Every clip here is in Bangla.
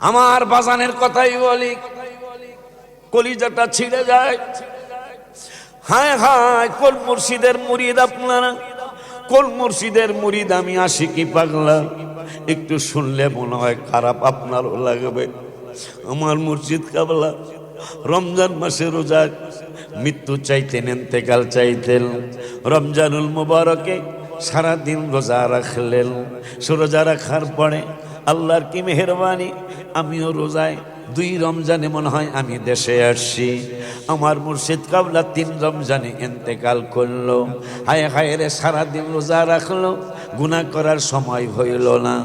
আমার বাজানের কথাই বলি, কলিজাটা ছিঁড়ে যায়। হায় হায়, কোন মুর্শিদের মুরিদ আপনারা, কোন মুর্শিদের মুরিদ আমি আশিকি পাগলা। একটু শুনলে মনে হয় খারাপ আপনারও লাগবে। আমার মুর্শিদ কাবলা রমজান মাসে রোজা, মৃত্যু চাইতেন, ইন্তেকাল চাইতেন। রমজানুল মুবারকে সারাদিন রোজা রাখলেন। রোজা রাখার পরে আল্লাহর কি মেহেরবানি, আমিও রোজায় 2 রমজানে মনে হয় আমি দেশে আসছি। আমার মুর্শিদ কাবলা 3 রমজানে ইন্তেকাল করলো। হায় হায় রে, সারাদিন রোজা রাখলো, গুনাহ করার সময় হইল না।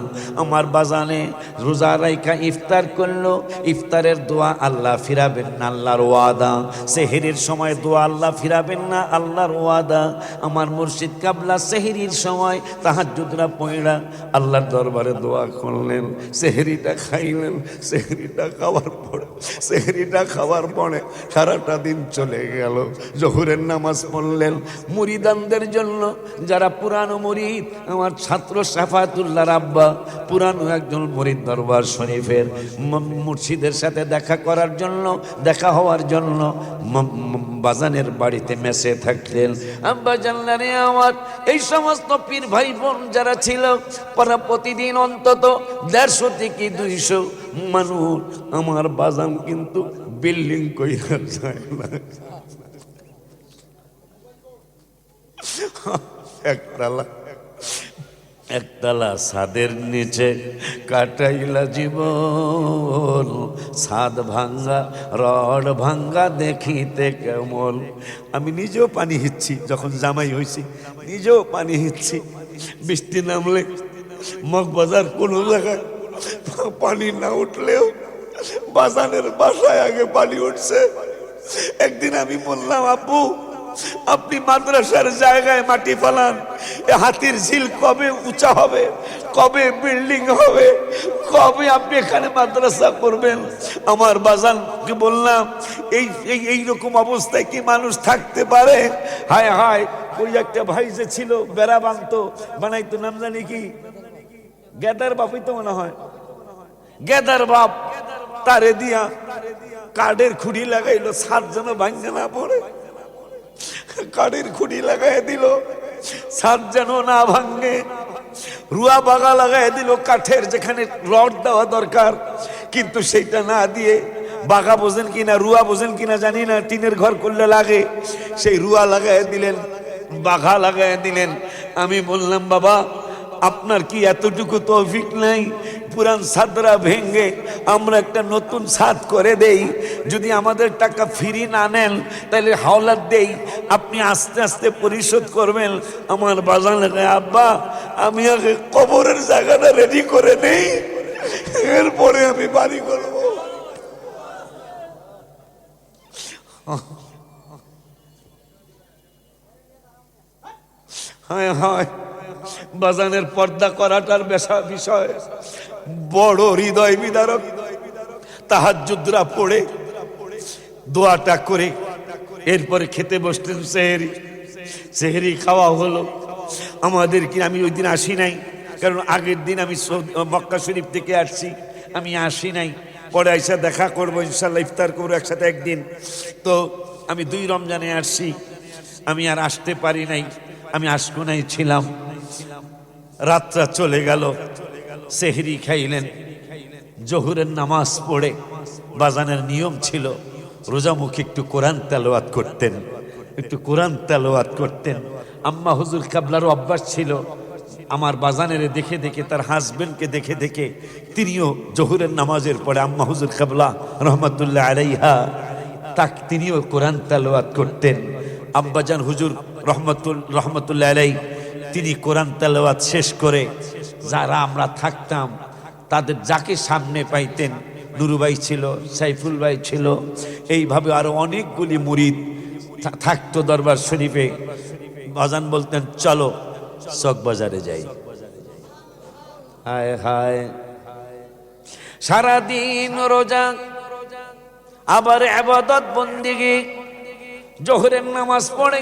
আমার বাজানে রোজা রাইখা ইফতার করলো। ইফতারের দোয়া আল্লাহ ফিরাবেন না, আল্লাহর ওয়াদা। সেহরির সময় দোয়া আল্লাহ ফিরাবেন না, আল্লাহর ওয়াদা। আমার মুর্শিদ কাবলা সেহরির সময় তাহাজ্জুদরা পড়া আল্লাহর দরবারে দোয়া করলেন। সেহরিটা খাইলেন। সেহরিটা খাওয়ার পরে সারাটা দিন চলে গেল। জোহরের নামাজ পড়লেন। মুরিদানদের জন্য, যারা পুরানো মুরিদ, আমার ছাত্র শাফাতুল্লাহর আব্বা পুরানো একজন মুরিদ দরবার শরীফের মুর্শিদের সাথে দেখা করার জন্য, দেখা হওয়ার জন্য বাজানের বাড়িতে মেসে থাকলেন। আব্বা জানলারে আমার এই সমস্ত পীর ভাই বোন যারা ছিল, পরে প্রতিদিন অন্তত 150 থেকে 200 মানুষ। আমার বাজান কিন্তু বিল্ডিং কইরা যায় না, একতলা ছাদের নিচে কাটাইলা জীবন। ছাদ ভাঙ্গা, রড ভাঙ্গা, দেখিতে কেমন। আমি নিজেও পানি হিচ্ছি, যখন জামাই হয়েছি নিজেও পানি হিচ্ছি। বৃষ্টি নামলে মগবাজার কোন জায়গায় পানি না উঠলেও বাজানের বাসায় আগে পানি উঠছে। একদিন আমি বললাম, আব্বু আপনি মাদ্রাসার জায়গায় মাটি ফেলান, হাতির ঝিল কবে উঁচা হবে, কবে বিল্ডিং হবে, কবে আপনি এখানে মাদ্রাসা করবেন। আমার বাজানকে বললাম, এই রকম অবস্থায় কি মানুষ থাকতে পারে? হায় হায়, ওই একটা ভাই যে ছিল বেড়া বানাইতো, নাম জানি কি, গেদার বাপই তো মনে হয়, গেদার বাপ। তারে দিয়া কাঠের খুঁড়ি লাগাইলো, ছাদ যেন ভাঙে না পড়ে। কাঠের খুঁড়ি লাগাই দিল, ছাদ যেন না ভাঙে। রুয়া বাগা লাগাই দিল কাঠের, যেখানে রড দেওয়া দরকার, কিন্তু সেইটা না দিয়ে বাগা বোঝেন কিনা, রুয়া বোঝেন কিনা জানি না, টিনের ঘর করলে লাগে, সেই রুয়া লাগাই দিলেন, বাঘা লাগাই দিলেন। আমি বললাম, বাবা আপনার কি এতটুকু তৌফিক নাই? পুরান ছাদরা ভেঙে আমরা একটা নতুন ছাদ করে দেই, যদি আমাদের টাকা ফ্রি না নেন তাহলে হাওলাত দেই, আপনি আস্তে আস্তে পরিশোধ করবেন। আমার বাজান লাগে, আব্বা আমি আগে কবরের জায়গাটা রেডি করে নেই, এরপরে আমি বাড়ি করব। হায় হায়, বাজানের পর্দা করাটার বিষয় বড় হৃদয় বিদারক। তাহাজ্জুদরা পড়ে দোয়াটা করে এরপরে খেতে বসলেন। সেহরি খাওয়া হলো। আমাদের কি, আমি ওই দিন আসি নাই, কারণ আগের দিন আমি মক্কা শরীফ থেকে আসছি, আমি আসি নাই। পরে আইসা দেখা করবো ইনশাল্লাহ, ইফতার করবো একসাথে একদিন। তো আমি 2 রমজানে আসছি, আমি আর আসতে পারি নাই, আমি আশকোনায় ছিলাম। রাতটা চলে গেল, সেহরি খাইলেন। জোহরের নামাজ পড়ে বাজানের নিয়ম ছিল রোজামুখী একটু কোরআন তেলাওয়াত করতেন, একটু কোরআন তেলাওয়াত করতেন। আম্মা হুজুর কাবলারও অভ্যাস ছিল, আমার বাজানের দেখে দেখে, তার হাজবেন্ডকে দেখে দেখে তিনিও জোহরের নামাজের পরে আম্মা হুজুর কাবলা রহমতুল্লাহ আলাইহা তিনিও কোরআন তেলাওয়াত করতেন। আব্বাজান হুজুর রহমতুল্লাহ আলাই তিনি কোরআন তেলাওয়াত শেষ করে, যারা আমরা থাকতাম তাদের যাকে সামনে পাইতেন, নুরু ভাই ছিল, সাইফুল ভাই ছিল, এইভাবে আরো অনেকগুলি মুরিদ থাকতো দরবার শরীফে। বাজান বলতেন, চলো চক বাজারে যাই। হায় হায়, সারাদিন রোজা, আবার ইবাদত বন্দেগী, জোহরের নামাজ পড়ে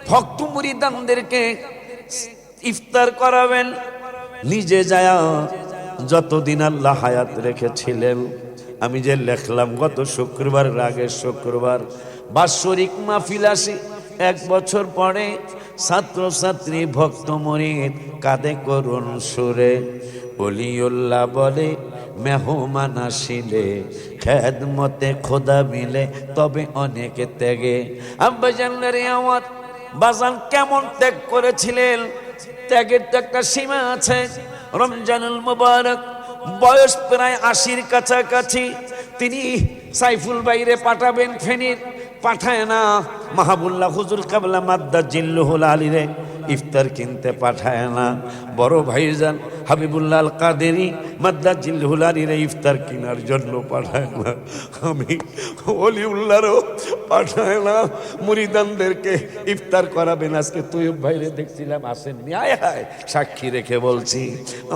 ভক্ত মুরিদানদেরকে ইফতার করাবেন, নিজে যায় যতদিন আল্লাহ হায়াত রেখেছিলেন। আমি যে লেখলাম গত শুক্রবারের আগের শুক্রবার বাৎসরিক মাহফিল আসে, 1 বছর পরে ছাত্রছাত্রী ভক্ত মুরিদ কাঁদে করুণ সুরে, ওলিউল্লাহ বলে মেহমান আসিলে খেদমতে খোদা মিলে তবে অনেকে ত্যাগে। আব্বাজানের আমার বাজান কেমন ত্যাগ করেছিলেন, ত্যাগের তো একটা সীমা আছে। রমজানুল মুবারক বয়স প্রায় 80-র কাছাকাছি, তিনি সাইফুল বাইরে পাঠাবেন ফেনীর, পাঠায় না। মাহাবুল্লাহ হুজুর কাবলা মাদ্দা জিল্লুহুল আলীরে ইফতার কিনতে পাঠায় না। বড় ভাইজান হাবিবুল্লাহ আল কাদেরি মাদ্দা জিল্লুহুল আলীরে ইফতার কেনার জন্য পাঠায় না। আমি ওলিউল্লাহরও পাঠায় না, মুরিদানদেরকে ইফতার করাবেন। আজকে তৈয়ব ভাইরে দেখছিলাম আসেননি, আয় হায় সাক্ষী রেখে বলছি,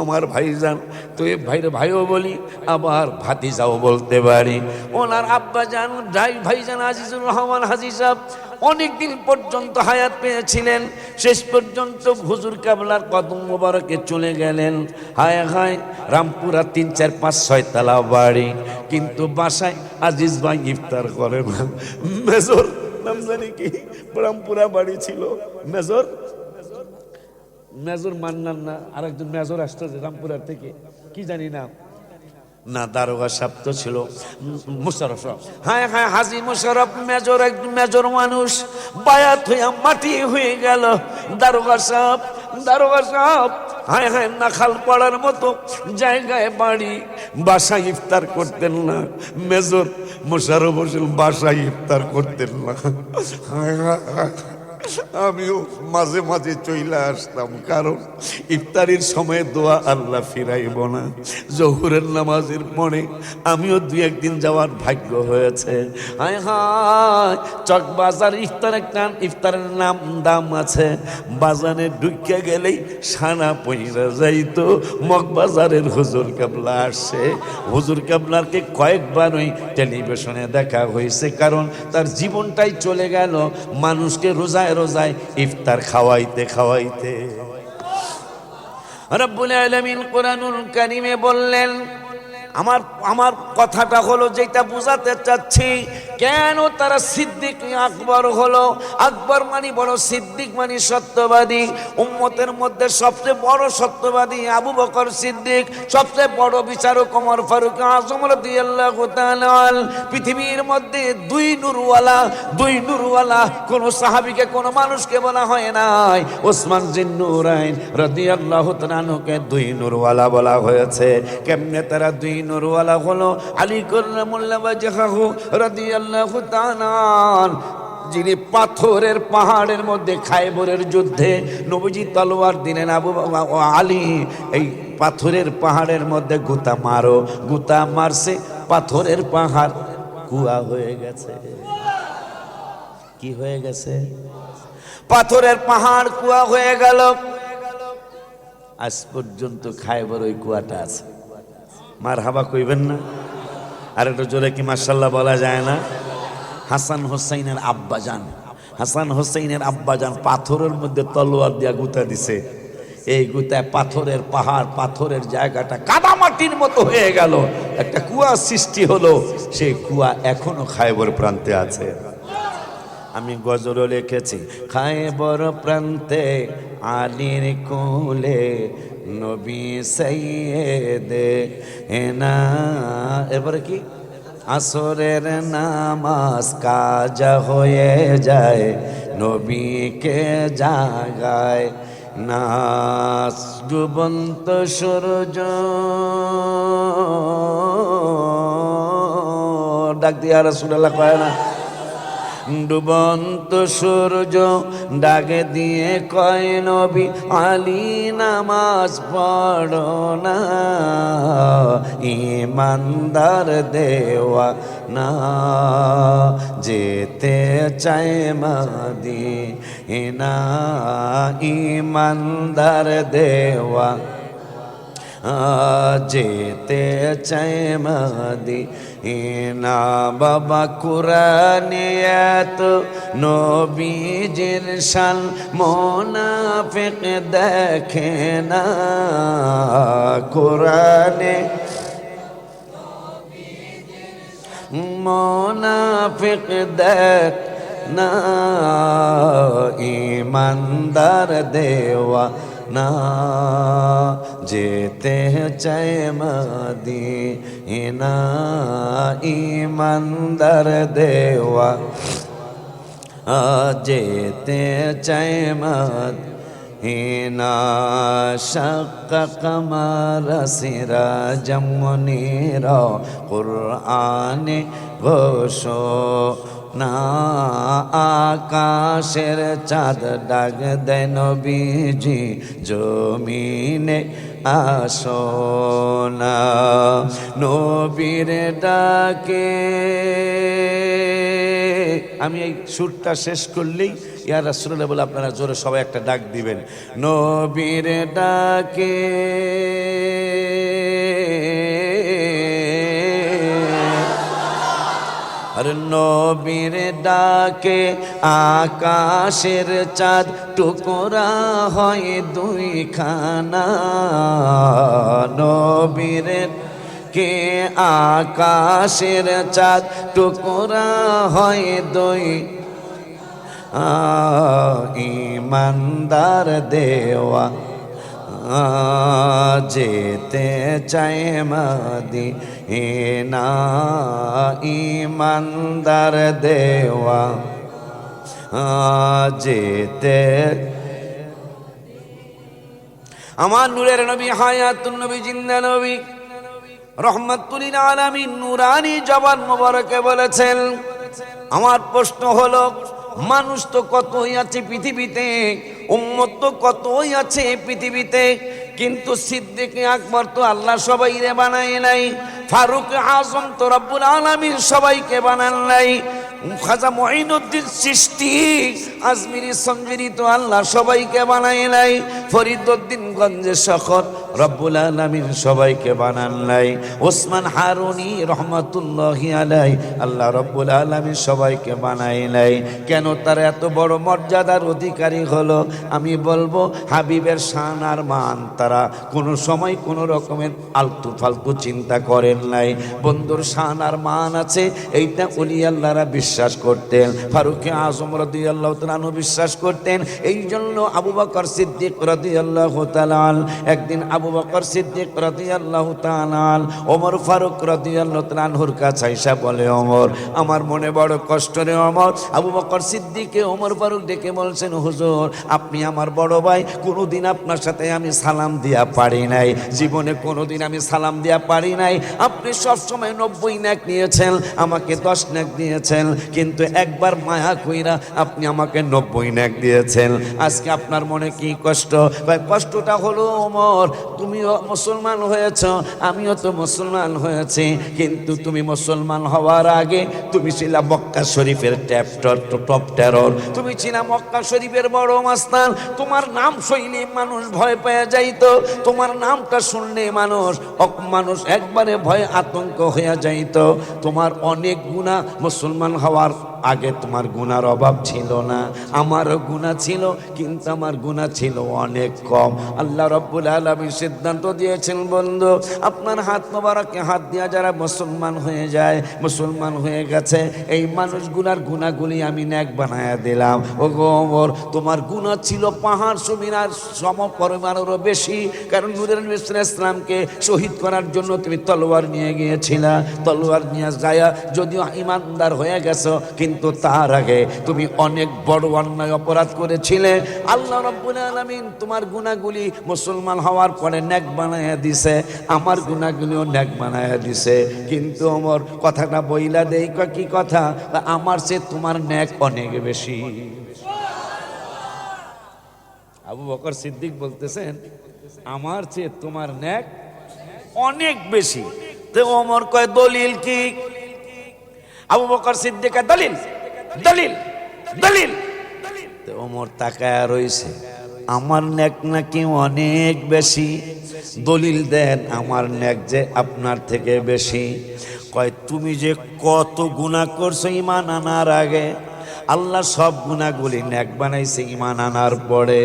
আমার ভাইজান তৈয়ব ভাইরে ভাইও বলি, আবার ভাতিজাও বলতে পারি। ওনার আব্বাজান ভাইজান আজিজুর রহমান হাজী সাহেব অনেকদিন পর্যন্ত হায়াত পেয়েছিলেন, শেষ পর্যন্ত হুজুর কাবলার কদম মোবারকে চলে গেলেন। হায় হায়, রামপুরা 3, 4, 5, 6 তলা বাড়ি, কিন্তু বাসায় আজিজ ভাই ইফতার করে না। মেজর নাম জানি কি, রামপুরা বাড়ি ছিল, মেজর মেজর মান্নান না, আরেকজন মেজর আসতো রামপুরার থেকে, কি জানি না, না দারোগা সাহেব তো ছিল মুশারফ। হ্যাঁ হ্যাঁ, হাজী মুশারফ মেজর, একজন মেজর মানুষ, বায়াত হইয়া মাটি হয়ে গেল। দারোগা সাহেব হ্যাঁ হ্যাঁ, নাখাল পড়ার মতো জায়গায় বাড়ি, বাসায় ইফতার করতেন না। মেজর মুশারফ হোসেন বাসায় ইফতার করতেন না। আমিও মাঝে মাঝে চইলা আসতাম, কারণ ইফতারির সময় দোয়া আল্লাহ ফিরাইব না। জোহরের নামাজের পরে আমিও 2-1 দিন যাওয়ার ভাগ্য হয়েছে। হায় হায়, চকবাজার ইফতারের নাম দাম আছে, বাজারে ঢুকে গেলেই সানা পইরা যাইতো। মগবাজারের হুজুর কাবলা আসছে, হুজুর কাবলারকে কয়েকবার ওই টেলিভিশনে দেখা হয়েছে, কারণ তার জীবনটাই চলে গেল মানুষকে রোজায় রোজায় ইফতার খাওয়াইতে খাওয়াইতে। রব্বুল আলামিন কুরআনুল কারীমে বললেন, আমার কথাটা হলো যেটা বুঝাতে চাচ্ছি, কেন তারা সিদ্দিক আকবর হলো। আকবর মানে বড়, সিদ্দিক মানে সত্যবাদী। উম্মতের মধ্যে সবচেয়ে বড় সত্যবাদী আবু বকর সিদ্দিক, সবচেয়ে বড় বিচারক ওমর ফারুক আযম রাদিয়াল্লাহু তাআলা। পৃথিবীর মধ্যে দুই নূরওয়ালা কোন সাহাবীকে, কোন মানুষকে বলা হয় নাই। ওসমান জিন্নুরাইন রাদিয়াল্লাহু তাআলা কে 2 নূরওয়ালা বলা হয়েছে। কেমনে তারা 2 নূরওয়ালা হলো? আলী কাররামুল্লাহু ওয়াজহাহু রাদিয়াল্লাহু তাআলা, যিনি পাথরের পাহাড়ের মধ্যে খায়বরের যুদ্ধে নবীজি তলোয়ার দিলেন, আলী এই পাথরের পাহাড়ের মধ্যে গুতা মারছে, পাথরের পাহাড় কুয়া হয়ে গেছে। কি হয়ে গেছে? পাথরের পাহাড় কুয়া হয়ে গেল। আজ পর্যন্ত খায়বর ওই কুয়াটা আছে। মারহাবা কইবেন না? আর একটু জোরে কি মাশাআল্লাহ বলা যায় না? হাসান হোসেইনের আব্বাজান পাথরের মধ্যে তলোয়ার দিয়া গুতা দিছে। এই গুতায় পাথরের পাহাড়, পাথরের জায়গাটা কাদামাটির মতো হয়ে গেল, একটা কুয়া সৃষ্টি হলো। সেই কুয়া এখনো খায়বর প্রান্তে আছে। আমি গজলও লিখেছি, খায়বর প্রান্তে আলীর কোলে নবী সাইয়েদে না। এবারে কি? আসরের নামাজ কাজা হয়ে যায়, নবীকে জাগায় না। ডুবন্ত সূর্য ডাক দিয়া রাসূলুল্লাহ কয় না, ডুবন্ত সূর্য ডাকে দিয়ে কয় নবী আলী নামাজ পড়ো না, ইমানদার দেওয়া না যেতে চায় মাদিনা, ইমানদার দেওয়া যেতে চায় মদিনা বাবা কুরআনে এত নবীজির শান মুনাফিক দেখে না কুরআনে মুনাফিক দেখ না ইমানদার দেওয়া না যেতে চায় মদিনা ইমানদার দেওয়া যেতে চায় মদিনা শাক্ক কমর সিরাজম মুনীরা কুরআনে ঘোষণা আকাশের চাঁদ ডাক দেয় নবীজি জমিনে আসো না নবীর ডাকে আমি এই সুরটা শেষ করলেই ইয়া রাসূলুল্লাহ বলে আপনারা জোরে সবাই একটা ডাক দিবেন নবীর ডাকে আর নবীর ডাকে আকাশের চাঁদ টুকরা হয় দুইখানা নবীর কে আকাশের চাঁদ টুকরা হয় দুই ইমানদার দেওয়া যেতে চায় মদিনা ইমানদার দেওয়া যেতে আমার নূরের নবী হায়াতুন নবী জিন্দা নবী রহমাতুল লিল আলামিন নূরানী জবান মোবারকে বলেছেন আমার প্রশ্ন হলো মানুষ তো কতই আছে পৃথিবীতে উম্মত তো কতই আছে পৃথিবীতে কিন্তু সিদ্দিক আকবর তো আল্লাহ সবাইরে বানায় নাই ফারুক আজম তো রব্বুল আলামিন সবাইকে বানান নাই খাজা মুঈনুদ্দিন চিশতি আজমিরি সঞ্জুরি তো আল্লাহ সবাইকে বানায় নাই ফরিদউদ্দিন গঞ্জে শখর রব্বুল আলামিন সবাইকে বানান নাই ওসমান হারুনি রহমাতুল্লাহি আলাইহি আল্লাহ রব্বুল আলামিন সবাইকে বানায় নাই কেন তার এত বড় মর্যাদার অধিকারী হলো আমি বলবো হাবিবের শান আর মান তারা কোনো সময় কোনো রকমের আলতু ফালতু চিন্তা করেন নাই বন্ধুর শান আর মান আছে এইটা ওলি আল্লাহরা বিশ্বাস করতেন ফারুক আজম রাদিয়াল্লাহু তাআলা আনহু বিশ্বাস করতেন এই জন্য আবু বকর সিদ্দিক রাদিয়াল্লাহু তাআলা একদিন আবু বকর সিদ্দিক রাদিয়াল্লাহু তাআলা ওমর ফারুক রাদিয়াল্লাহু তাআলা আনহুর কাছে আয়েশা বলে ওমর আমার মনে বড় কষ্ট রে ওমর আবু বকর সিদ্দিককে ওমর ফারুক ডেকে বলছেন হুজুর আপনি আমার বড় ভাই কোনোদিন আপনার সাথে আমি সালাম দিয়া পারি নাই জীবনে কোনোদিন আমি সালাম দিয়া পারি নাই আপনি সবসময় 90 নেক নিয়েছেন আমাকে 10 নেক দিয়েছেন কিন্তু একবার মায়া কইরা আপনি আমাকে 90 নেক দিয়েছেন আজকে আপনার মনে কি কষ্ট ভাই কষ্টটা হলো ওমর তুমিও মুসলমান হয়েছো আমিও তো মুসলমান হয়েছি কিন্তু তুমি মুসলমান হওয়ার আগে তুমি ছিলা মক্কা শরীফের টপ টেরর তুমি ছিলা মক্কা শরীফের বড় মাস্তান তোমার নাম শুনলে মানুষ ভয় পেয়ে যাইতো তোমার নামটা শুনলে মানুষ একবারে ভয় আতঙ্ক হয়ে যাইতো তোমার অনেক গুনাহ মুসলমান হওয়ার আগে তোমার গুনার অভাব ছিল না আমারও গুনাহ ছিল কিন্তু আমার গুনাহ ছিল অনেক কম আল্লাহ রাব্বুল আলামিন সিদ্ধান্ত দিয়েছেন বন্ধু আপনার হাত মোবারকে হাত দিয়া যারা মুসলমান হয়ে যায় মুসলমান হয়ে গেছে এই মানুষগুলার গুনাহগুলি আমি নেক বানায়া দিলাম ওগো ওমর তোমার গুনাহ ছিল পাহাড় সমিনার সম পরিমাণেরও বেশি কারণ নূরের নবী সাল্লাল্লাহু আলাইহি ওয়াসাল্লামকে শহীদ করার জন্য তুমি তলোয়ার নিয়ে গিয়েছিলা তলোয়ার নিয়ে যায় যদিও ইমানদার হয়ে গেছো কিন্তু তার আগে তুমি অনেক বড় অন্যায় অপরাধ করেছিলে আল্লাহ রাব্বুল আলামিন তোমার গুনাহগুলি মুসলমান হওয়ার পরে নেক বানায়া দিছে আমার গুনাহগুলিও নেক বানায়া দিছে কিন্তু ওমর কথাটা বইলা দেই কি কথা আমার চেয়ে তোমার নেক অনেক বেশি আবু বকর সিদ্দিক বলতেছেন আমার চেয়ে তোমার নেক অনেক বেশি তো ওমর কয় দলিল কি আবু বকর সিদ্দিকের দলিল দলিল দলিল তো ওমর তাকায়া রইছে আমার নেক নাকি অনেক বেশি। দলিল দেন আমার নেক যে আপনার থেকে বেশি। কয় তুমি যে কত গুনাহ করছো ঈমান আনার আগে, আল্লাহ সব গুনাহগুলি নেক বানাইছে ঈমান আনার পরে।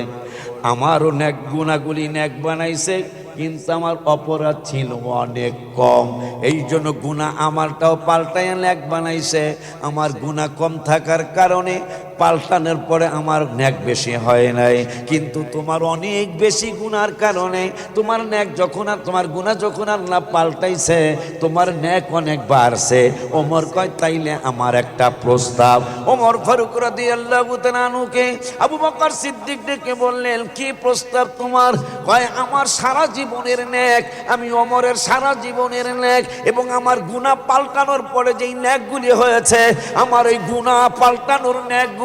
আমারও নেক গুনাহগুলি নেক বানাইছে, কিন্তু আমার অপরাধ ছিল অনেক কম, এই জন্য গুনাহ আমারটাও পাল্টাইয়া নেক বানাইছে। আমার গুনাহ কম থাকার কারণে পাল্টানোর পরে আমার নেক বেশি হয় নাই, কিন্তু তোমার অনেক বেশি গুনার কারণে তোমার নেক যখন আর তোমার গুনাহ যখন আল্লাহ পাল্টাইছে, তোমার নেক অনেক বাড়ছে। ওমর কয় তাইলে আমার একটা প্রস্তাব। ওমর ফারুক রাদিয়াল্লাহু তাআলা আনহুকে আবু বকর সিদ্দিক ডেকে বললেন, কি প্রস্তাব তোমার? কয় আমার সারা জীবনের নেক, আমি ওমরের সারা জীবনের নেক এবং আমার গুনাহ পাল্টানোর পরে যেই নেকগুলি হয়েছে, আমার এই গুনাহ পাল্টানোর নেকগুলি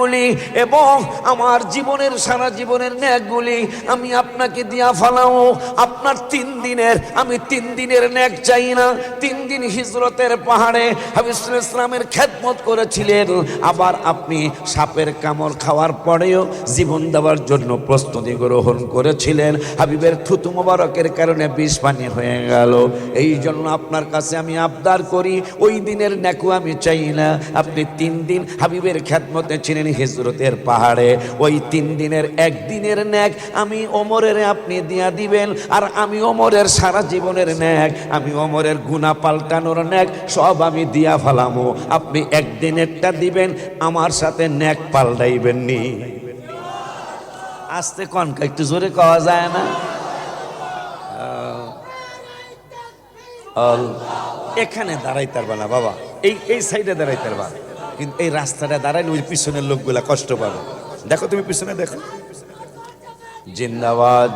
এবং আমার জীবনের সারা জীবনের নেকগুলি আমি আপনাকে দিয়া ফেলাও। আপনার 3 দিনের, আমি 3 দিনের নেক চাই না। 3 দিন হিজরতের পাহাড়ে হাবিব সাল্লাল্লাহু আলাইহি ওয়াসাল্লামের খেদমত করেছিলেন, আবার আপনি সাপের কামড় খাওয়ার পরেও জীবন দেওয়ার জন্য প্রস্তুতি গ্রহণ করেছিলেন। হাবিবের থুতু মোবারকের কারণে বিষ পানি হয়ে গেল। এই জন্য আপনার কাছে আমি আবদার করি, ওই দিনের নেকও আমি চাই না। আপনি 3 দিন হাবিবের খেদমতে ছিলেন হিজরতের পাহাড়ে, ওই 3 দিনের 1 দিনের নেক আমি ওমরের আপনি দিয়া দিবেন, আর আমি ওমরের সারা জীবনের নেক, আমি ওমরের গুনাহ পাল্টানোর নেক সব আমি দিয়া ফেলামো। আপনি 1 দিনেরটা দিবেন, আমার সাথে নেক পাল্টাইবেন নি। আস্তে কনকা, একটু জোরে কওয়া যায় না? এখানে দাঁড়াইতে পারবা না বাবা, এই সাইডে দাঁড়াইতে পারবা, কিন্তু এই রাস্তাটা দাঁড়াইলে ওই পিছনের লোকগুলা কষ্ট পাবে। দেখো তুমি পিছনে দেখো। জিন্দাবাদ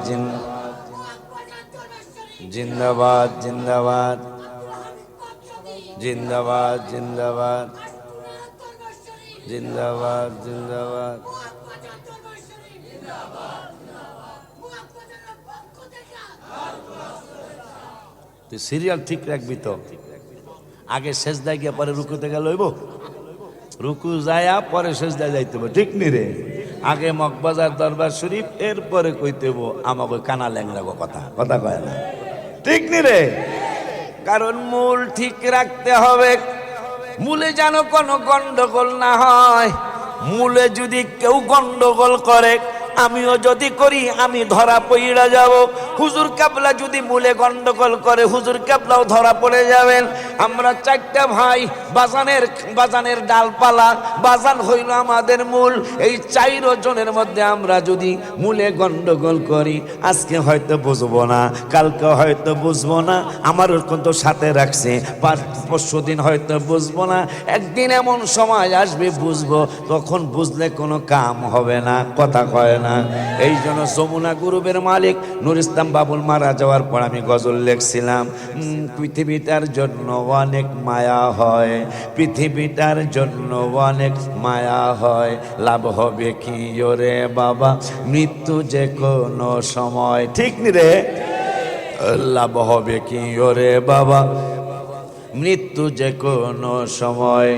জিন্দাবাদ জিন্দাবাদ জিন্দাবাদ জিন্দাবাদ জিন্দাবাদ জিন্দাবাদ। তুই সিরিয়াল ঠিক রাখবি তো, আগে সেজদায় গিয়ে পরে রুকুতে গেল হইব, রুকু যায়া পরে সেজদায় যাইতে হবে, ঠিক নি রে? আগে মগবাজার দরবার শরীফ, এরপরে কইতে হইব আমাকে কানা ল্যাংড়া কথা, কথা কয় না, ঠিক নি রে? কারণ মূল ঠিক রাখতে হবে, মূলে যেন কোনো গন্ডগোল না হয়। মূলে যদি কেউ গন্ডগোল করে, আমিও যদি করি, আমি ধরা পড়ে যাব। হুজুর কেবলা যদি মূলে গন্ডগোল করে, হুজুর কেবলাও ধরা পড়ে যাবেন। আমরা 4টা ভাই, বাজানের ডালপালা, বাজান হইল আমাদের মূল। এই 4 জনের মধ্যে আমরা যদি মূলে গন্ডগোল করি, আজকে হয়তো বুঝবো না, কালকে হয়তো বুঝবো না, আমারও কিন্তু সাথে রাখছে, 5-5 দিন হয়তো বুঝবো না, একদিন এমন সময় আসবে বুঝবো, তখন বুঝলে কোনো কাম হবে না, কথা কয় না। এই জন্য যমুনা গ্রুপের মালিক নুর ইসলাম বাবুল মারা যাওয়ার পর আমি গজল লিখছিলাম, পৃথিবীটার জন্য অনেক মায়া হয়, পৃথিবীটার জন্য অনেক মায়া হয়, লাভ হবে কি ওরে বাবা মৃত্যু যে কোনো সময়, ঠিক নি রে? লাভ হবে কি ওরে বাবা মৃত্যু যে কোনো সময়।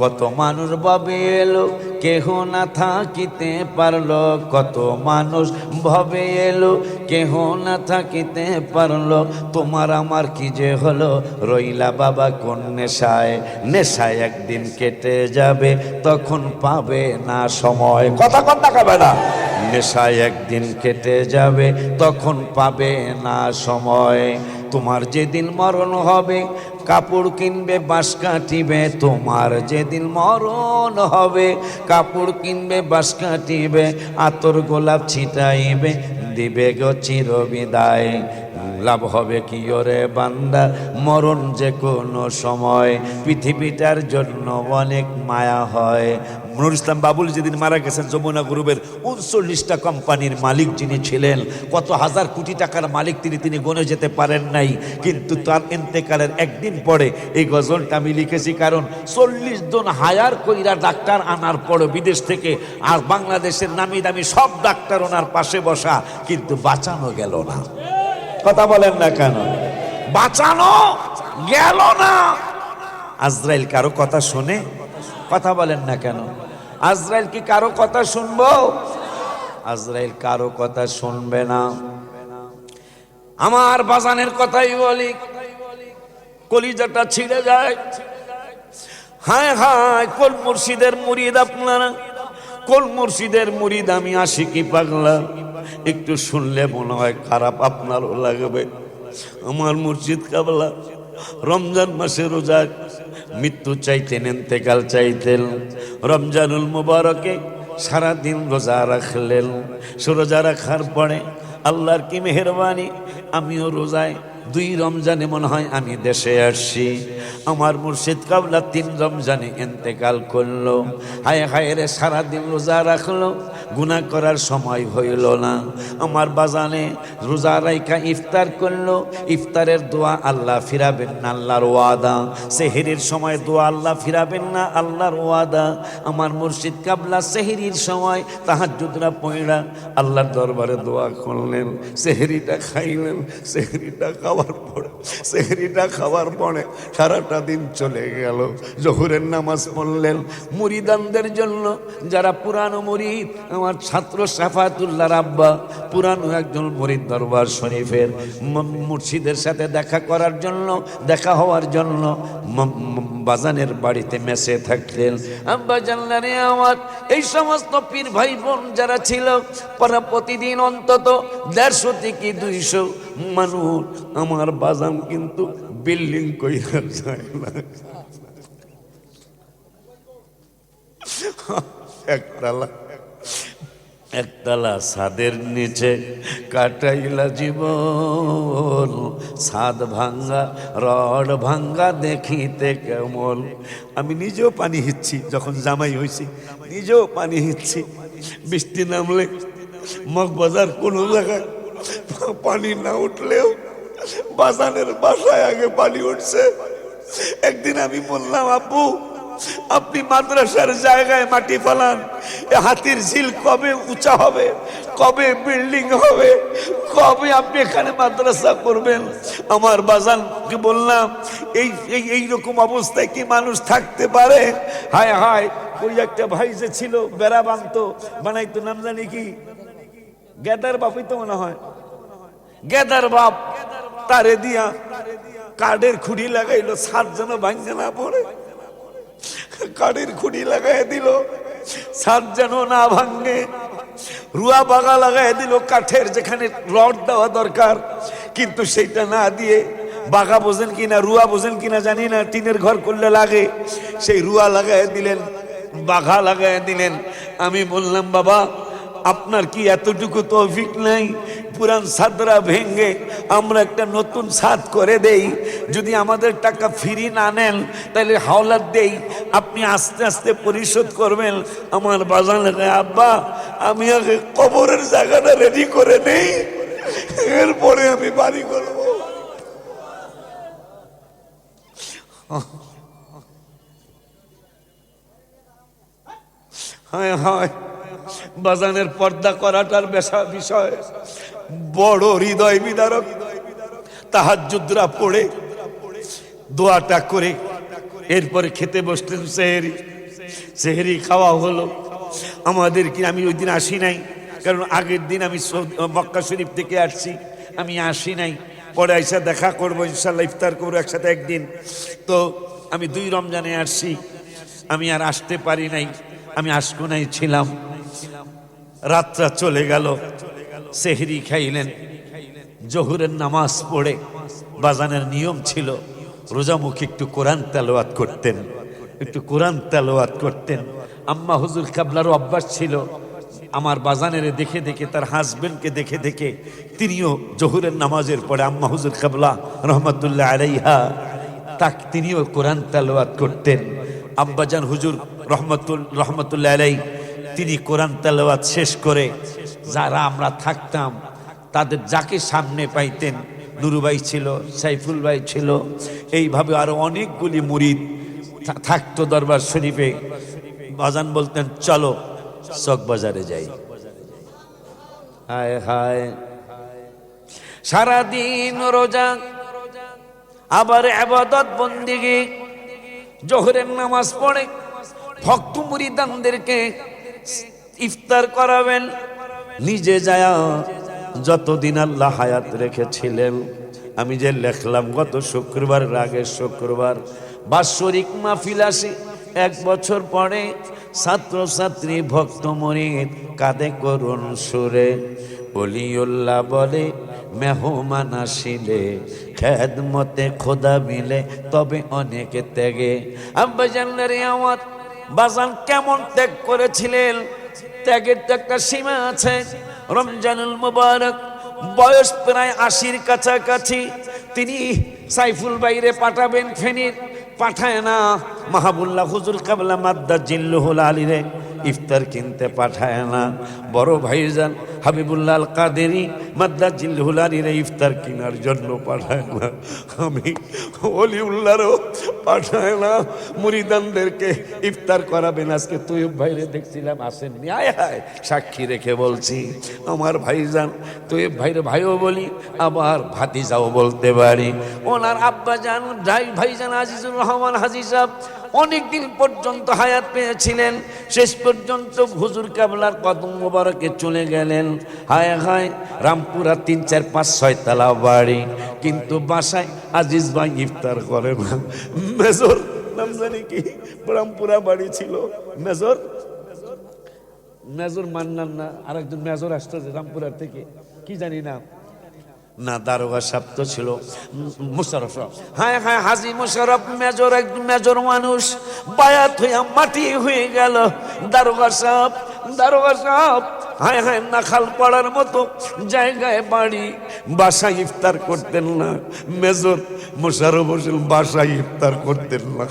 কত মানুষ ভবে এলো, কেহ না থাকিতে পারলো, কত মানুষ ভবে এলো, কেহ না থাকিতে পারলো, তোমার আমার কি যে হলো, রইলা বাবা কোন নেশায়, নেশায় একদিন কেটে যাবে, তখন পাবে না সময়, কথা কথা কবে না? নেশায় একদিন কেটে যাবে, তখন পাবে না সময়। তোমার যেদিন মরণ হবে, কাপড় কিনবে বাঁশ কাটিবে, তোমার যেদিন মরণ হবে, কাপড় কিনবে বাঁশ কাটিবে, আতর গোলাপ ছিটাইবে, দিবে গো চির বিদায়। লাভ হবে কি ওরে বান্দা মরণ যে কোনো সময়, পৃথিবীটার জন্য অনেক মায়া হয়। নুর ইসলাম বাবুল যেদিন মারা গেছেন, যমুনা গ্রুপের 39টা কোম্পানির মালিক যিনি ছিলেন, কত হাজার কোটি টাকার মালিক তিনি গণে যেতে পারেন নাই, কিন্তু তার ইন্তেকালের একদিন পরে এই গজলটা আমি লিখেছি, কারণ 40 জন হায়ার কইরা ডাক্তার আনার পরে বিদেশ থেকে, আর বাংলাদেশের নামি দামি সব ডাক্তার ওনার পাশে বসা, কিন্তু বাঁচানো গেল না, কথা বলেন না কেন? বাঁচানো গেল না। আজরাইল কারো কথা শুনে? কথা বলেন না কেন? আজরাইল কি কারো কথা শুনবো? আজরাইল কারো কথা শুনবে না। আমার বাজানের কথাই বলি, কলিজাটা ছিঁড়ে যায়। হায় হায়, কোন মুর্শিদের মুরিদ আপনারা, কোন মুর্শিদের মুরিদ আমি আশিকি পাগলা। একটু শুনলে মনে হয় খারাপ আপনারও লাগবে। আমার মুর্শিদ কাবলা রমজান মাসে রোজা, মৃত্যু চাইতেন, ইন্তেকাল চাইতেন। রমজানুল মুবারকে সারাদিন রোজা রাখলেন। রোজা রাখার পরে আল্লাহর কি মেহেরবানি, আমিও রোজায় 2 রমজানে মনে হয় আমি দেশে আসছি। আমার মুর্শিদ কাবলা 3 রমজানে ইন্তেকাল করলো। হায় হায় রে, সারাদিন রোজা রাখলো, গুনাহ করার সময় হইল না। আমার বাজানে রোজা রাইখা ইফতার করলো। ইফতারের দোয়া আল্লাহ ফিরাবেন না, আল্লাহর ওয়াদা। সেহরির সময় দোয়া আল্লাহ ফিরাবেন না, আল্লাহর ওয়াদা। আমার মুর্শিদ কাবলা সেহরির সময় তাহাজ্জুদরা পড়া আল্লাহর দরবারে দোয়া করলেন। সেহরিটা খাইলেন। সেহরিটা খাওয়ার পরে সারাটা দিন চলে গেল। জোহরের নামাজ পড়লেন। মুরিদানদের জন্য, যারা পুরানো মুরিদ, আমার ছাত্র শাফাতুল্লাহর আব্বা পুরানো একজন মুরিদ দরবার শরীফের মুর্শিদের সাথে দেখা করার জন্য, দেখা হওয়ার জন্য বাজানের বাড়িতে মেসে থাকতেন। আব্বা জানলারে আমার এই সমস্ত পীর ভাই বোন যারা ছিল, পরে প্রতিদিন অন্তত 150 থেকে 200 মানুষ। আমার বাজান কিন্তু বিল্ডিং কইরা যায় না, একতলা ছাদের নিচে কাটাইলা জীবন। ছাদ ভাঙ্গা রড ভাঙ্গা দেখিতে কেমন। আমি নিজেও পানি হিচ্ছি, যখন জামাই হয়েছি নিজেও পানি হিচ্ছি। বৃষ্টি নামলে মগবাজার কোনো জায়গায় পানি না উঠলেও বাজানের বাসায় আগে পানি উঠছে। একদিন আমি বললাম, আব্বু আপনি মাদ্রাসার জায়গায় মাটি ফেলান, হাতির ঝিল কবে উঁচা হবে, কবে বিল্ডিং হবে, কবে আপনি এখানে মাদ্রাসা করবেন। আমার বাজানকে বললাম, এই রকম অবস্থায় কি মানুষ থাকতে পারে? হায় হায়, ওই একটা ভাই যে ছিল বেড়া বানাইতো, নাম জানি কি, গেদার বাপই তো মনে হয়, গেদার বাপ। তারে দিয়া কাঠের খুঁড়ি লাগাইলো, ছাদ যেন ভাঙে না পড়ে। কাঠের খুঁড়ি লাগাই দিল, ছাদ যেন না ভাঙে। রুয়া বাগা লাগাই দিল কাঠের, যেখানে রড দেওয়া দরকার, কিন্তু সেইটা না দিয়ে বাগা বোঝেন কিনা রুয়া বোঝেন কিনা জানি না, টিনের ঘর করলে লাগে, সেই রুয়া লাগাই দিলেন, বাঘা লাগাই দিলেন। আমি বললাম, বাবা আপনার কি এতটুকু তৌফিক নাই? পুরান ছাদরা ভেঙে আমরা একটা নতুন ছাদ করে দেই। যদি আমাদের টাকা ফ্রি না নেন তাহলে হাওলাত দেই, আপনি আস্তে আস্তে পরিশোধ করবেন। আমার বাজান লাগে, আব্বা আমি আগে কবরের জায়গাটা রেডি করে নেই, এরপরে আমি বাড়ি করব। হায় হায়, বাজানের পর্দা করাটার বিষয় বড় হৃদয় বিদারক। তাহাজ্জুদরা পড়ে দোয়াটা করে এরপরে খেতে বসলেন। সেহরি খাওয়া হলো আমাদের কি। আমি ওই দিন আসি নাই, কারণ আগের দিন আমি মক্কা শরীফ থেকে আসছি, আমি আসি নাই। পরে আইসা দেখা করবো ইনশাল্লাহ, ইফতার করবো একসাথে একদিন। তো আমি 2 রমজানে আসছি, আমি আর আসতে পারি নাই, আমি আশকোনায় ছিলাম। রাতটা চলে গেল, সেহরি খাইলেন। জোহরের নামাজ পড়ে বাজানের নিয়ম ছিল রোজামুখী একটু কোরআন তেলাওয়াত করতেন, একটু কোরআন তেলাওয়াত করতেন। আম্মা হুজুর কাবলারও অভ্যাস ছিল, আমার বাজানের দেখে দেখে, তার হাজবেন্ডকে দেখে দেখে তিনিও জোহরের নামাজের পরে আম্মা হুজুর কাবলা রহমতুল্লাহ আলাইহা তিনিও কোরআন তেলাওয়াত করতেন। আব্বাজান হুজুর রহমতুল্লাহ আলাই তিনি কোরআন তেলাওয়াত শেষ করে যারা আমরা থাকতাম তাদের যাকে সামনে পাইতেন, নুরু ভাই ছিল, সাইফুল ভাই ছিল, এইভাবে আরো অনেকগুলি মুরিদ থাকতো দরবার শরীফে। বাজান বলতেন, চলো চক বাজারে যাই। হায় হায়, সারাদিন রোজা, আবার ইবাদত বন্দেগী, জোহরের নামাজ পড়ে ভক্ত মুরিদানদেরকে ইফতার করাবেন। নিজে যায় যতদিন আল্লাহ হায়াত রেখেছিলেন, আমি যে লেখলাম গত শুক্রবারের আগের শুক্রবার বাৎসরিক মাহফিল আসে, 1 বছর পরে ছাত্রছাত্রী ভক্ত মুরিদ কাঁদে করুণ সুরে, ওলিউল্লাহ বলে মেহমান আসিলে খেদমতে খোদা মিলে তবে অনেকে ত্যাগে। আব্বা জানলে রে আমার বাজান কেমন ত্যাগ করেছিলেন, ত্যাগের তো একটা সীমা আছে। রমজানুল মুবারক বয়স প্রায় 80-র কাছাকাছি, তিনি সাইফুল বাইরে পাঠাবেন ফেনীর, পাঠায় না। মাহবুল্লাহ হুজুর কাবলা মাদ্দা জিল্লুহুল আলীরে ইফতার কিনতে পাঠায় না। বড় ভাইজান হাবিবুল্লাহ আল কাদেরি মাদ্দা জিল্লুহুল আলীরে ইফতার কেনার জন্য পাঠায় না। আমি ওলিউল্লাহরও পাঠায় না, মুরিদানদেরকে ইফতার করাবেন। আজকে তৈয়ব ভাইরে দেখছিলাম আসেননি, আয় হায় সাক্ষী রেখে বলছি, আমার ভাইজান তৈয়ব ভাইরে ভাইও বলি, আবার ভাতিজাও বলতে পারি। ওনার আব্বা জান ভাইজান আজিজুর রহমান হাজী সাহেব অনেকদিন পর্যন্ত হায়াত পেয়েছিলেন, শেষ পর্যন্ত হুজুর কাবলার কদম মোবারকে চলে গেলেন। হায় হায়, রামপুরা 3, 4, 5, 6 তলা বাড়ি, কিন্তু বাসায় আজিজ ভাই ইফতার করে না। মেজর নাম জানি কি, রামপুরা বাড়ি ছিল, মেজর মেজর মান্নান না আরেকজন মেজর আসতেছে রামপুরার থেকে, কি জানি না, না দারোগা সাহেব তো ছিল মুশারফ। হ্যাঁ হ্যাঁ, হাজী মুশারফ মেজর, একজন মেজর মানুষ, বায়াত হইয়া মাটি হয়ে গেল। দারোগা সাহেব হায় হায় নাখাল পড়ার মতো জায়গায় বাড়ি, বাসায় ইফতার করতেন না। মেজর মুশারফ হোসেন বাসায় ইফতার করতেন না।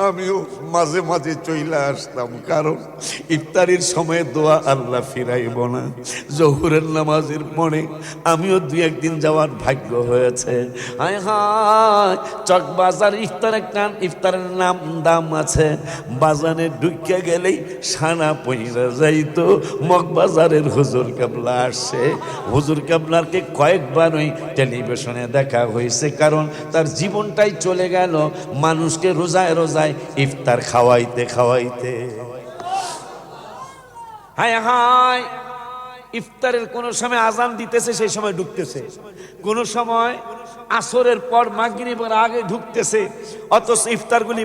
আমিও মাঝে মাঝে চইলা আসতাম, কারণ ইফতারির সময় দোয়া আল্লাহ ফিরাইব না। জোহরের নামাজের পরে আমিও 2-1 দিন যাওয়ার ভাগ্য হয়েছে। হায় হায়, চকবাজার ইফতারের নাম দাম আছে, বাজারে ঢুকে গেলেই সানা পইরা যাইতো। মগবাজারের হুজুর কাবলা আসছে, হুজুর কাবলাকে কয়েকবার ওই টেলিভিশনে দেখা হয়েছে, কারণ তার জীবনটাই চলে গেল মানুষকে রোজায় রোজায় ইফতার খাওয়াইতে খাওয়াইতে। হায় হায়, ইফতারের কোন সময় আজান দিতেছে সেই সময় ঢুকতেছে, কোন সময় আসরের পর মাগরিবের আগে ঢুকতেছে। অথচ ইফতারগুলি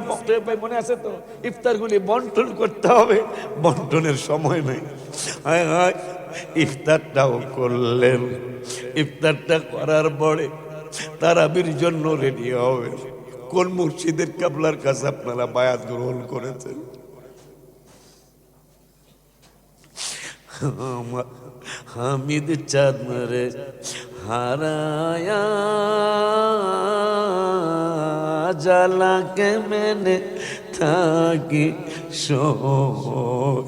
মনে আছে তো, ইফতারগুলি বন্টন করতে হবে, বন্টনের সময় নেই। হায় হায়, ইফতারটাও করলেন, ইফতারটা করার পরে তারাবির জন্য রেডি হবে। কোন মুর্শিদের কাবলার কাছে আপনারা বায়াত গ্রহণ করেছেন? হামিদ চাঁদরে হারায়া জালাকে মেনে থাকি শোক,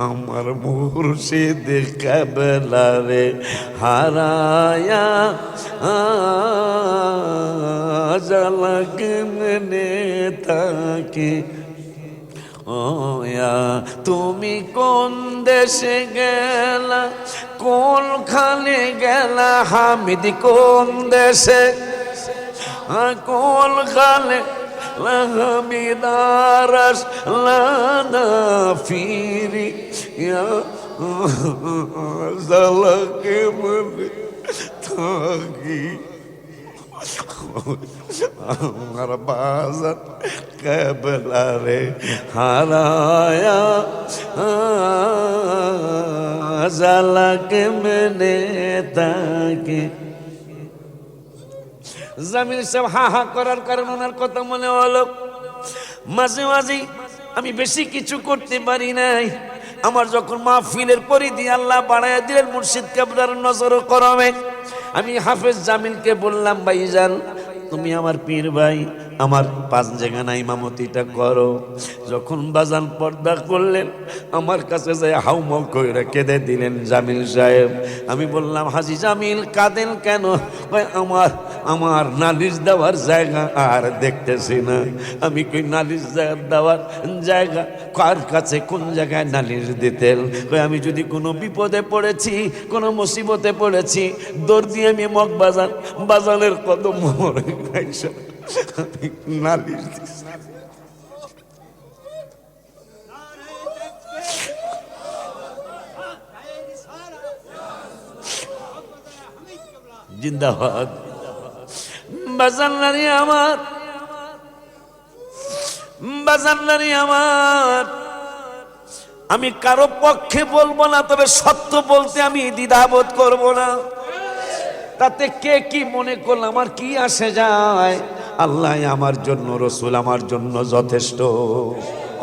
আমার মুর্শিদ কাবলারে হারায়া জালাকে মেনে থাকি। ওয়া তুমি কোন দেশে গেলা, কোনখানে গেলা, হামিদ কোন দেশে কোনখানে, হামিদারাস লানা ফিরি জালাকে মনে থাকি। আমার বাজার কাবলারে হারায়া জালাকে মেনে তাকে। জামিল সাহেব হা হা করার কারণ ওনার কথা মনে হলো। মাঝে মাঝে আমি বেশি কিছু করতে পারি নাই, আমার যখন মাহফিলের পরিধি আল্লাহ বাড়াইয়া দিলেন, মুর্শিদ কাবলার নজরও করবে। আমি হাফেজ জামিলকে বললাম, ভাইজান তুমি আমার পীর ভাই, আমার 5 জায়গা ইমামতিটা করো। যখন বাজান পর্দা করলেন, আমার কাছে যাই হাউমাউ কইরা কেঁদে দিলেন জামিল সাহেব। আমি বললাম, হাজী জামিল কাঁদেন কেন? আমার নালিশ দেওয়ার জায়গা আর দেখতেছি না। আমি কই নালিশ দেওয়ার জায়গা কার কাছে, কোন জায়গায় নালিশ দিতেন? আমি যদি কোনো বিপদে পড়েছি, কোনো মুসিবতে পড়েছি, দৌড় দিয়ে আমি বাজানের কদম মোহরে নালিশ দিছি। জিন্দাবাদ। বাজান্নারি আমার, বাজান্নারি আমার, আমি কারো পক্ষে বলবো না, তবে সত্য বলতে আমি দ্বিধাবোধ করব না। তাতে কে কি মনে করল আমার কি আসে যায়? আল্লাহ আমার জন্য, রসুল আমার জন্য যথেষ্ট।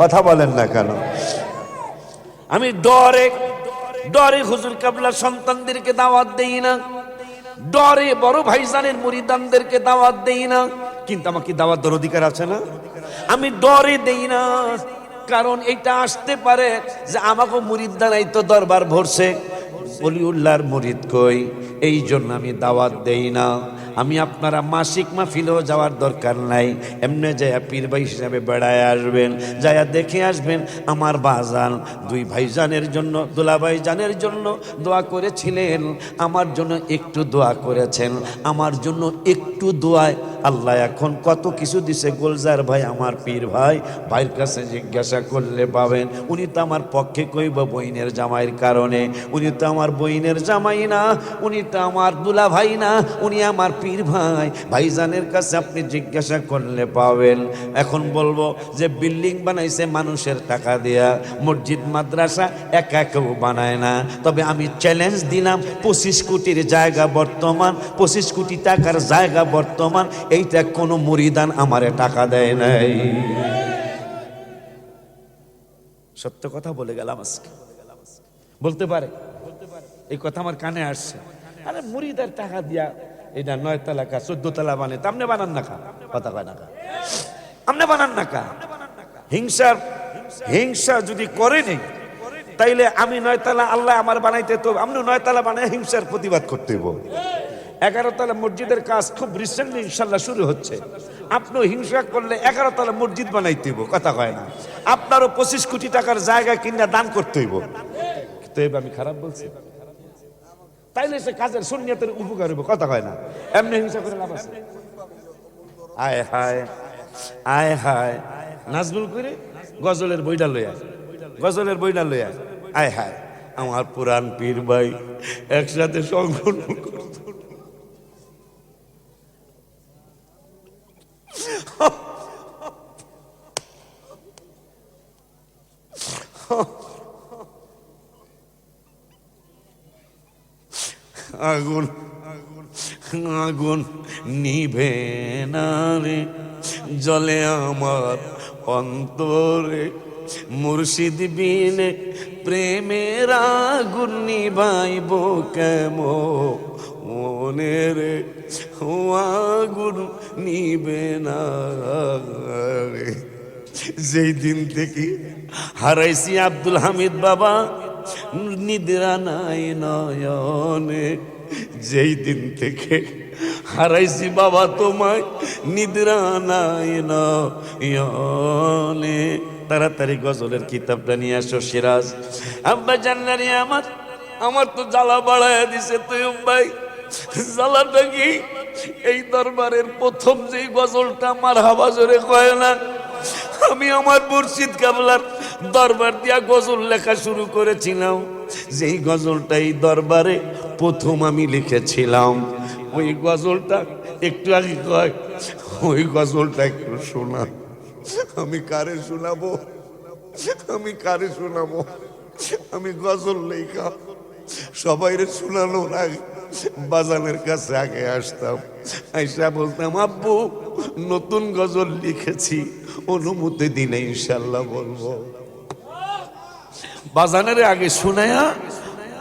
কথা বলেন না কেন? আমি ডরে ডরে হুজুর কাবলার সন্তানদেরকে দাওয়াত দেই না, ডরে বড় ভাইজানের মুরিদানদেরকে দাওয়াত দেই না। কিন্তু আমাকে দাওয়াত দেওয়ার অধিকার আছে না? আমি ডরে দেই না, কারণ এটা আসতে পারে যে আমাকে মুরিদানাই তো দরবার ভরছে, ওলিউল্লাহর মুরিদ কই, এই জন্য আমি দাওয়াত দেই না। আমি আপনারা মাসিক মাহফিলেও যাওয়ার দরকার নাই, এমনি যায়া পীর ভাই হিসাবে বেড়ায় আসবেন, যায়া দেখে আসবেন। আমার বাজান দুই ভাইজানের জন্য, দুলাভাই জানের জন্য দোয়া করেছিলেন, আমার জন্য একটু দোয়া করেছেন, আমার জন্য একটু দোয়ায় আল্লাহ এখন কত কিছু দিছে। গোলজার ভাই আমার পীর ভাই, ভাইয়ের কাছে জিজ্ঞাসা করলে পাবেন। উনি তো আমার পক্ষে কইব বইনের জামাইয়ের কারণে, উনি তো আমার বইনের জামাই না, উনি তো আমার দুলা ভাই না, উনি আমার পীর ভাই। ভাইজানের কাছে আপনি জিজ্ঞাসা করলে পাবেন। এখন বলবো যে বিল্ডিং বানাইছে মানুষের টাকা দেয়া, মসজিদ মাদ্রাসা একা কেউ বানায় না। তবে আমি চ্যালেঞ্জ দিলাম, 25 কোটির জায়গা বর্তমান, 25 কোটি টাকার জায়গা বর্তমান, এইটা কোনো মুরিদান আমারে টাকা দেয় নাই। সত্য কথা বলে গেলাম আজকে। বলতে পারে এই কথা আমার কানে আসছে, আরে মুরিদার টাকা দিয়া এটা 9 তলা কা 14 তলা বানে, তা আপনি বানান না কা? কথা কয় না কা? আপনি বানান না কা? হিংসা যদি করেনি তাইলে আমি 9 তলা আল্লাহ আমার বানাইতে, তো আপনি 9 তলা বানায় হিংসার প্রতিবাদ করতে হইব। 11 তলা মসজিদের কাজ খুব রিসেন্টলি ইনশাল্লাহ শুরু হচ্ছে, আপনি হিংসা করলে 11 তলা মসজিদ বানাইতে হইব। কথা কয় না? আপনারও 25 কোটি টাকার জায়গা কিনা দান করতে হইব। তো এবার আমি খারাপ বলছি? তাইলে সে কাজের সুন্নিয়তের উপকার হইব। কথা কয় না? এমনি হিংসা করে লাভ আছে? আয় হায়, আয় হায়, নাজমুল করে গজলের বইটা লইয়া, গজলের বইটা লইয়া, আয় হায়, আমার পুরান পীর ভাই একসাথে সংগঠন আগুন আগুন নিভে না রে, জ্বলে আমার অন্তরে, মুর্শিদ বিনে প্রেমের আগুন নিভাইব কেমনে রে, আগুন নিবে না রে। যেই দিন থেকে হারাইছি আব্দুল হামিদ বাবা, নিদ্রা নাই নয়নে, যেই দিন থেকে হারাইছি বাবা তোমায়, নিদ্রা নাই নয়নে। তাড়াতাড়ি গজলের কিতাবটা নিয়ে আসো সিরাজ। আব্বা জান্নারি আমার, আমার তো জ্বালা বাড়াইয়া দিছে তুই ভাই। জ্বালাটা কি? এই দরবারের প্রথম যেই গজলটা আমার হাবা জোরে কয় না, আমি আমার মুর্শিদ কাবলার দরবার দিয়া গজল লেখা শুরু করেছিলাম। যেই গজলটা এই দরবারে প্রথম আমি লিখেছিলাম, ওই গজলটা একটু আগে কয়, ওই গজলটা একটু শোনা। আমি কারে শোনাবো? আমি কারে শোনাবো? আমি গজল লেখা সবাইরে শোনানোর আগে বাজানের কাছে আগে আসতাম, আইসা বলতাম আব্বু নতুন গজল লিখেছি, অনুমতি দিলে ইনশাল্লাহ বলবো। বাজানের আগে শুনায়া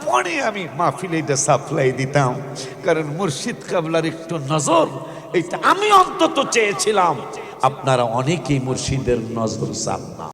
পরে আমি মাহফিলে এটা সাপ্লাই দিতাম, কারণ মুর্শিদ কাবলার একটু নজর, এটা আমি অন্তত চেয়েছিলাম। আপনারা অনেকেই মুর্শিদের নজর চান না।